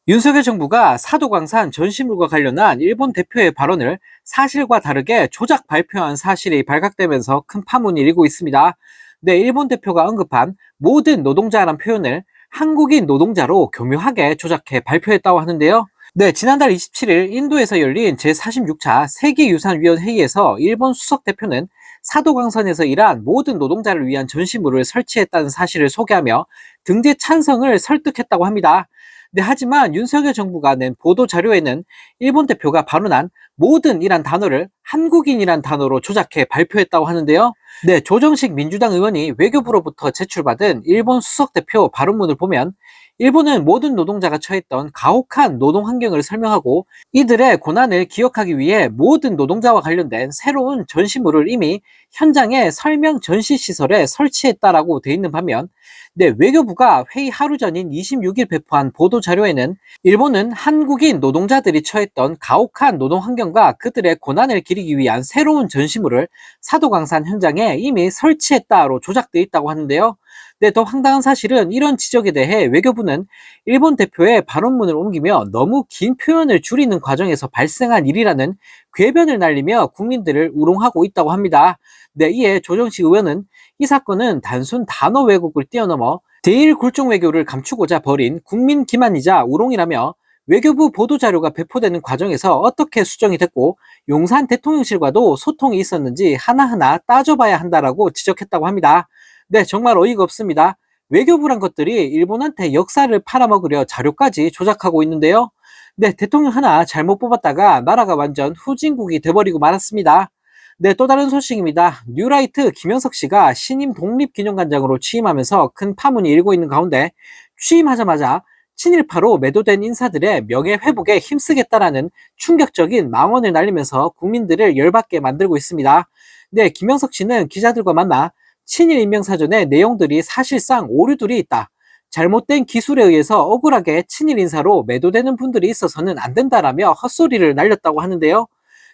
윤석열 정부가 사도광산 전시물과 관련한 일본 대표의 발언을 사실과 다르게 조작 발표한 사실이 발각되면서 큰 파문이 일고 있습니다. 네, 일본 대표가 언급한 모든 노동자란 표현을 한국인 노동자로 교묘하게 조작해 발표했다고 하는데요. 네, 지난달 27일 인도에서 열린 제46차 세계유산위원 회의에서 일본 수석 대표는 사도광산에서 일한 모든 노동자를 위한 전시물을 설치했다는 사실을 소개하며 등재 찬성을 설득했다고 합니다. 네, 하지만 윤석열 정부가 낸 보도 자료에는 일본 대표가 발언한 모든이란 단어를 한국인이란 단어로 조작해 발표했다고 하는데요. 네, 조정식 민주당 의원이 외교부로부터 제출받은 일본 수석 대표 발언문을 보면 일본은 모든 노동자가 처했던 가혹한 노동 환경을 설명하고 이들의 고난을 기억하기 위해 모든 노동자와 관련된 새로운 전시물을 이미 현장의 설명 전시 시설에 설치했다라고 돼 있는 반면, 네, 외교부가 회의 하루 전인 26일 배포한 보도 자료에는 일본은 한국인 노동자들이 처했던 가혹한 노동 환경과 그들의 고난을 기리기 위한 새로운 전시물을 사도광산 현장에 이미 설치했다로 조작돼 있다고 하는데요. 네, 더 황당한 사실은 이런 지적에 대해 외교부는 일본 대표의 발언문을 옮기며 너무 긴 표현을 줄이는 과정에서 발생한 일이라는 궤변을 날리며 국민들을 우롱하고 있다고 합니다. 네, 이에 조정식 의원은 이 사건은 단순 단어 왜곡을 뛰어넘어 대일 굴종 외교를 감추고자 벌인 국민 기만이자 우롱이라며 외교부 보도자료가 배포되는 과정에서 어떻게 수정이 됐고 용산 대통령실과도 소통이 있었는지 하나하나 따져봐야 한다라고 지적했다고 합니다. 네, 정말 어이가 없습니다. 외교부란 것들이 일본한테 역사를 팔아먹으려 자료까지 조작하고 있는데요. 네, 대통령 하나 잘못 뽑았다가 나라가 완전 후진국이 돼버리고 말았습니다. 네, 또 다른 소식입니다. 뉴라이트 김영석 씨가 신임 독립기념관장으로 취임하면서 큰 파문이 일고 있는 가운데 취임하자마자 친일파로 매도된 인사들의 명예회복에 힘쓰겠다라는 충격적인 망언을 날리면서 국민들을 열받게 만들고 있습니다. 네, 김영석 씨는 기자들과 만나 친일 인명사전의 내용들이 사실상 오류들이 있다. 잘못된 기술에 의해서 억울하게 친일 인사로 매도되는 분들이 있어서는 안 된다라며 헛소리를 날렸다고 하는데요.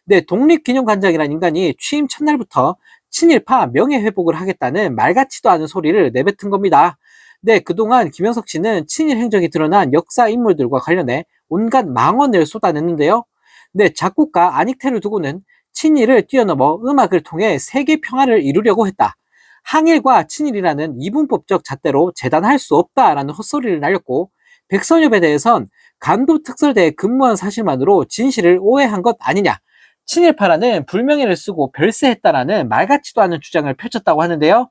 네, 독립기념관장이란 인간이 취임 첫날부터 친일파 명예회복을 하겠다는 말 같지도 않은 소리를 내뱉은 겁니다. 네, 그동안 김영석 씨는 친일 행적이 드러난 역사 인물들과 관련해 온갖 망언을 쏟아냈는데요. 네, 작곡가 안익태를 두고는 친일을 뛰어넘어 음악을 통해 세계 평화를 이루려고 했다. 항일과 친일이라는 이분법적 잣대로 재단할 수 없다라는 헛소리를 날렸고 백선엽에 대해선 간도 특설대에 근무한 사실만으로 진실을 오해한 것 아니냐. 친일파라는 불명예를 쓰고 별세했다라는 말 같지도 않은 주장을 펼쳤다고 하는데요.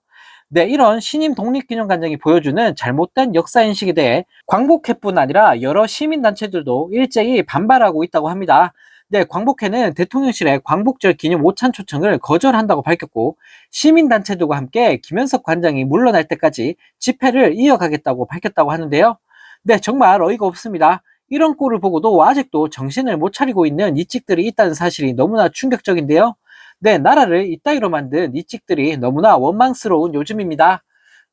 네, 이런 신임 독립기념관장이 보여주는 잘못된 역사인식에 대해 광복회뿐 아니라 여러 시민단체들도 일제히 반발하고 있다고 합니다. 네, 광복회는 대통령실의 광복절 기념 오찬 초청을 거절한다고 밝혔고 시민단체들과 함께 김현석 관장이 물러날 때까지 집회를 이어가겠다고 밝혔다고 하는데요. 네, 정말 어이가 없습니다. 이런 꼴을 보고도 아직도 정신을 못 차리고 있는 이찍들이 있다는 사실이 너무나 충격적인데요. 네, 나라를 이따위로 만든 이찍들이 너무나 원망스러운 요즘입니다.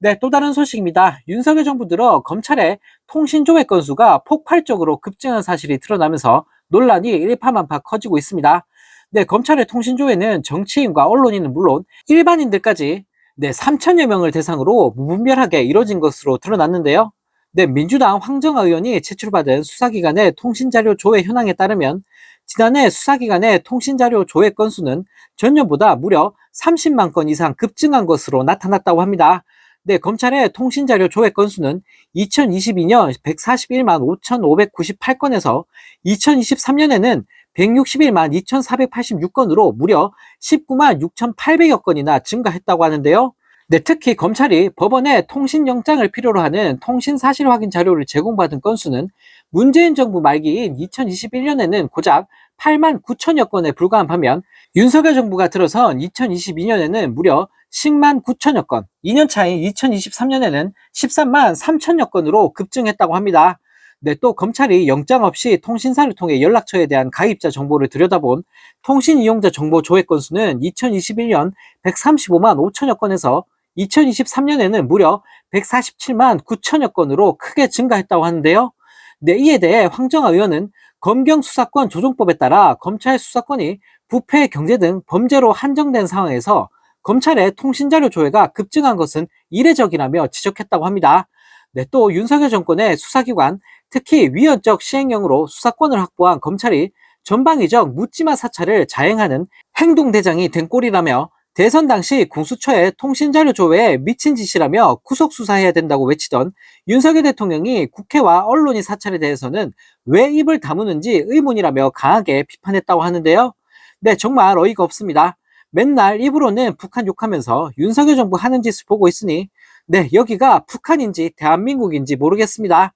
네, 또 다른 소식입니다. 윤석열 정부 들어 검찰의 통신조회 건수가 폭발적으로 급증한 사실이 드러나면서 논란이 일파만파 커지고 있습니다. 네, 검찰의 통신조회는 정치인과 언론인은 물론 일반인들까지 3천여 명을 대상으로 무분별하게 이뤄진 것으로 드러났는데요. 네, 민주당 황정아 의원이 제출받은 수사기관의 통신자료 조회 현황에 따르면 지난해 수사기관의 통신자료 조회 건수는 전년보다 무려 30만 건 이상 급증한 것으로 나타났다고 합니다. 네, 검찰의 통신자료 조회 건수는 2022년 141만 5,598건에서 2023년에는 161만 2,486건으로 무려 19만 6,800여 건이나 증가했다고 하는데요. 네, 특히 검찰이 법원에 통신영장을 필요로 하는 통신사실 확인 자료를 제공받은 건수는 문재인 정부 말기인 2021년에는 고작 8만 9천여 건에 불과한 반면 윤석열 정부가 들어선 2022년에는 무려 10만 9천여 건, 2년 차인 2023년에는 13만 3천여 건으로 급증했다고 합니다. 네, 또 검찰이 영장 없이 통신사를 통해 연락처에 대한 가입자 정보를 들여다본 통신 이용자 정보 조회 건수는 2021년 135만 5천여 건에서 2023년에는 무려 147만 9천여 건으로 크게 증가했다고 하는데요. 네, 이에 대해 황정아 의원은 검경수사권 조정법에 따라 검찰 수사권이 부패, 경제 등 범죄로 한정된 상황에서 검찰의 통신자료 조회가 급증한 것은 이례적이라며 지적했다고 합니다. 네, 또 윤석열 정권의 수사기관 특히 위헌적 시행령으로 수사권을 확보한 검찰이 전방위적 묻지마 사찰을 자행하는 행동대장이 된 꼴이라며 대선 당시 공수처의 통신자료 조회에 미친 짓이라며 구속수사해야 된다고 외치던 윤석열 대통령이 국회와 언론인 사찰에 대해서는 왜 입을 다무는지 의문이라며 강하게 비판했다고 하는데요. 네, 정말 어이가 없습니다. 맨날 입으로는 북한 욕하면서 윤석열 정부 하는 짓을 보고 있으니 네, 여기가 북한인지 대한민국인지 모르겠습니다.